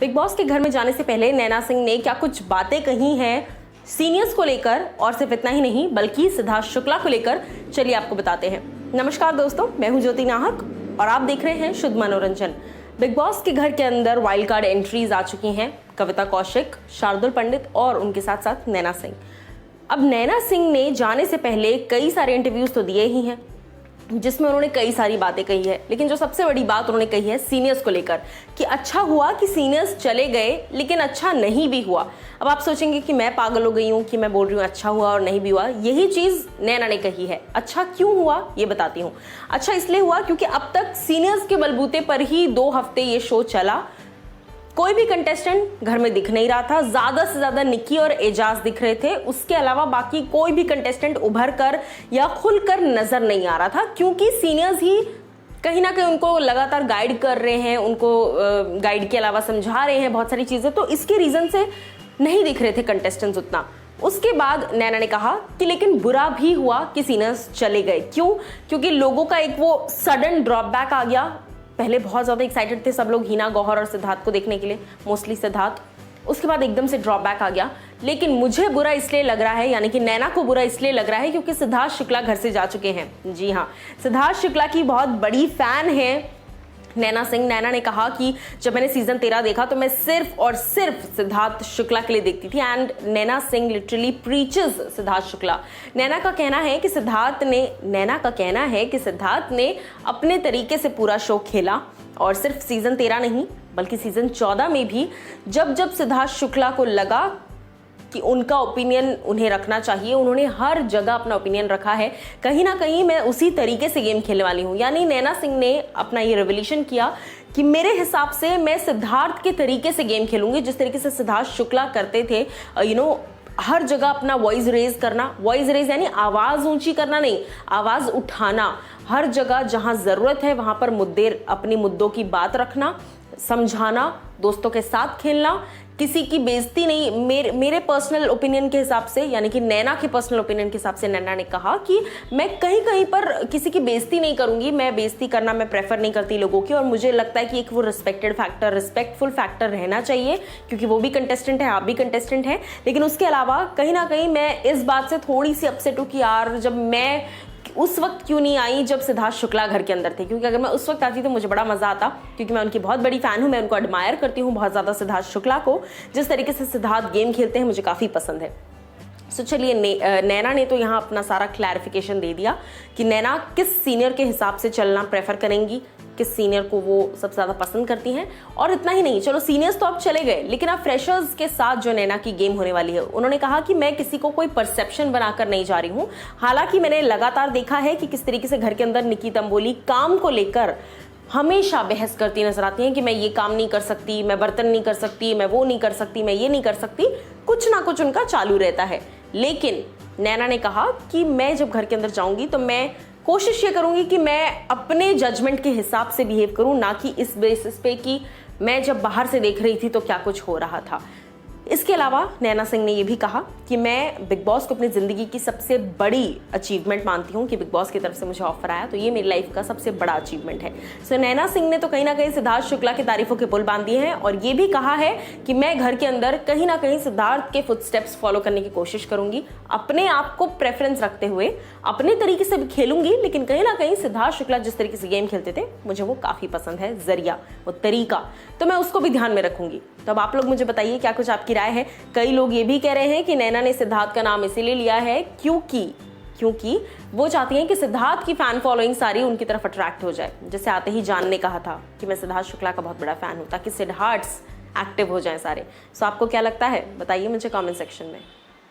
Big boss के घर में जाने से पहले नैना सिंह ने क्या कुछ बातें कही हैं सीनियर्स को लेकर, और सिर्फ इतना ही नहीं बल्कि सिद्धार्थ शुक्ला को लेकर। चलिए आपको बताते हैं। नमस्कार दोस्तों, मैं हूं ज्योति नाहक और आप देख रहे हैं शुद्ध मनोरंजन। बिग बॉस के घर के अंदर वाइल्ड कार्ड एंट्रीज आ चुकी हैं। कविता कौशिक, शार्दुल पंडित और उनके साथ साथ नैना सिंह। अब नैना सिंह ने जाने से पहले कई सारे इंटरव्यूज तो दिए ही हैं जिसमें उन्होंने कई सारी बातें कही है, लेकिन जो सबसे बड़ी बात उन्होंने कही है सीनियर्स को लेकर कि अच्छा हुआ कि सीनियर्स चले गए, लेकिन अच्छा नहीं भी हुआ। अब आप सोचेंगे कि मैं पागल हो गई हूँ कि मैं बोल रही हूँ अच्छा हुआ और नहीं भी हुआ। यही चीज नैना ने कही है। अच्छा क्यों हुआ ये बताती हूँ। अच्छा इसलिए हुआ क्योंकि अब तक सीनियर्स के बलबूते पर ही 2 हफ्ते ये शो चला। कोई भी कंटेस्टेंट घर में दिख नहीं रहा था। ज्यादा से ज्यादा निक्की और एजाज दिख रहे थे। उसके अलावा बाकी कोई भी कंटेस्टेंट उभर कर या खुलकर नजर नहीं आ रहा था, क्योंकि सीनियर्स ही कहीं ना कहीं उनको लगातार गाइड कर रहे हैं, उनको गाइड के अलावा समझा रहे हैं बहुत सारी चीजें, तो इसके रीजन से नहीं दिख रहे थे कंटेस्टेंट्स उतना। उसके बाद नैना ने कहा कि लेकिन बुरा भी हुआ कि सीनियर्स चले गए। क्यों? क्योंकि लोगों का एक वो सडन ड्रॉप बैक आ गया। पहले बहुत ज़्यादा एक्साइटेड थे सब लोग हीना, गौहर और सिद्धार्थ को देखने के लिए, मोस्टली सिद्धार्थ। उसके बाद एकदम से ड्रॉप बैक आ गया। लेकिन मुझे बुरा इसलिए लग रहा है, यानी कि नैना को बुरा इसलिए लग रहा है क्योंकि सिद्धार्थ शुक्ला घर से जा चुके हैं। जी हाँ, सिद्धार्थ शुक्ला की बहुत बड़ी फैन है नैना सिंह। नैना ने कहा कि जब मैंने सीजन 13 देखा तो मैं सिर्फ और सिर्फ सिद्धार्थ शुक्ला के लिए देखती थी, and Naina Singh literally preaches Siddharth Shukla. Naina का कहना है कि सिद्धार्थ ने अपने तरीके से पूरा शो खेला, और सिर्फ सीजन 13 नहीं बल्कि सीजन 14 में भी जब जब सिद्धार्थ शुक्ला को लगा कि उनका ओपिनियन उन्हें रखना चाहिए, उन्होंने हर जगह अपना ओपिनियन रखा है। कहीं ना कहीं मैं उसी तरीके से गेम खेलने वाली हूँ। यानी नैना सिंह ने अपना ये रेवोल्यूशन किया कि मेरे हिसाब से मैं सिद्धार्थ के तरीके से गेम खेलूंगी, जिस तरीके से सिद्धार्थ शुक्ला करते थे। हर जगह अपना वॉइस रेज करना। वॉइस रेज यानी आवाज ऊंची करना नहीं, आवाज उठाना। हर जगह जहां जरूरत है वहां पर अपने मुद्दों की बात रखना, समझाना, दोस्तों के साथ खेलना, किसी की बेइज्जती नहीं। मेरे पर्सनल ओपिनियन के हिसाब से, यानी कि नैना के पर्सनल ओपिनियन के हिसाब से नैना ने कहा कि मैं कहीं कहीं पर किसी की बेइज्जती नहीं करूंगी। मैं बेइज्जती करना मैं प्रेफर नहीं करती लोगों की, और मुझे लगता है कि एक वो रिस्पेक्टफुल फैक्टर रहना चाहिए, क्योंकि वो भी कंटेस्टेंट है, आप भी कंटेस्टेंट हैं। लेकिन उसके अलावा कहीं ना कहीं मैं इस बात से थोड़ी सी अपसेट हूँ कि यार जब मैं उस वक्त क्यों नहीं आई जब सिद्धार्थ शुक्ला घर के अंदर थे, क्योंकि अगर मैं उस वक्त आती तो मुझे बड़ा मजा आता, क्योंकि मैं उनकी बहुत बड़ी फैन हूं। मैं उनको एडमायर करती हूँ बहुत ज्यादा, सिद्धार्थ शुक्ला को। जिस तरीके से सिद्धार्थ गेम खेलते हैं मुझे काफी पसंद है। सो चलिए, नैना ने तो यहाँ अपना सारा क्लैरिफिकेशन दे दिया कि नैना किस सीनियर के हिसाब से चलना प्रेफर करेंगी, किस सीनियर को वो सबसे ज्यादा पसंद करती हैं। और इतना ही नहीं, चलो सीनियर्स तो अब चले गए, लेकिन अब फ्रेशर्स के साथ जो नैना की गेम होने वाली है, उन्होंने कहा कि मैं किसी को कोई परसेप्शन बनाकर नहीं जा रही हूँ। हालांकि मैंने लगातार देखा है कि किस तरीके से घर के अंदर निक्की तंबोली काम को लेकर हमेशा बहस करती नजर आती हैं कि मैं ये काम नहीं कर सकती, मैं बर्तन नहीं कर सकती, मैं वो नहीं कर सकती, मैं ये नहीं कर सकती। कुछ ना कुछ उनका चालू रहता है। लेकिन नैना ने कहा कि मैं जब घर के अंदर जाऊंगी तो मैं कोशिश ये करूंगी कि मैं अपने जजमेंट के हिसाब से बिहेव करूं, ना कि इस बेसिस पे कि मैं जब बाहर से देख रही थी तो क्या कुछ हो रहा था। इसके अलावा नैना सिंह ने यह भी कहा कि मैं बिग बॉस को अपनी जिंदगी की सबसे बड़ी अचीवमेंट मानती हूं कि बिग बॉस की तरफ से मुझे ऑफर आया, तो ये मेरी लाइफ का सबसे बड़ा अचीवमेंट है। सो नैना सिंह ने तो कहीं ना कहीं सिद्धार्थ शुक्ला की तारीफों के पुल बांध दिए हैं, और ये भी कहा है कि मैं घर के अंदर कहीं ना कहीं सिद्धार्थ के फुटस्टेप्स फॉलो करने की कोशिश करूंगी, अपने आप को प्रेफरेंस रखते हुए अपने तरीके से भी खेलूंगी। लेकिन कहीं ना कहीं सिद्धार्थ शुक्ला जिस तरीके से गेम खेलते थे मुझे वो काफी पसंद है, जरिया, वो तरीका, तो मैं उसको भी ध्यान में रखूंगी। तो अब आप लोग मुझे बताइए क्या कुछ आपकी राय है। कई लोग ये भी कह रहे हैं कि नैना ने सिद्धार्थ का नाम इसीलिए लिया है क्योंकि वो चाहती हैं कि सिद्धार्थ की फैन फॉलोइंग सारी उनकी तरफ अट्रैक्ट हो जाए। जैसे आते ही जान ने कहा था कि मैं सिद्धार्थ शुक्ला का बहुत बड़ा फैन हूं, ताकि सिद्धार्थ एक्टिव हो जाए सारे। सो आपको क्या लगता है बताइए मुझे कमेंट सेक्शन में।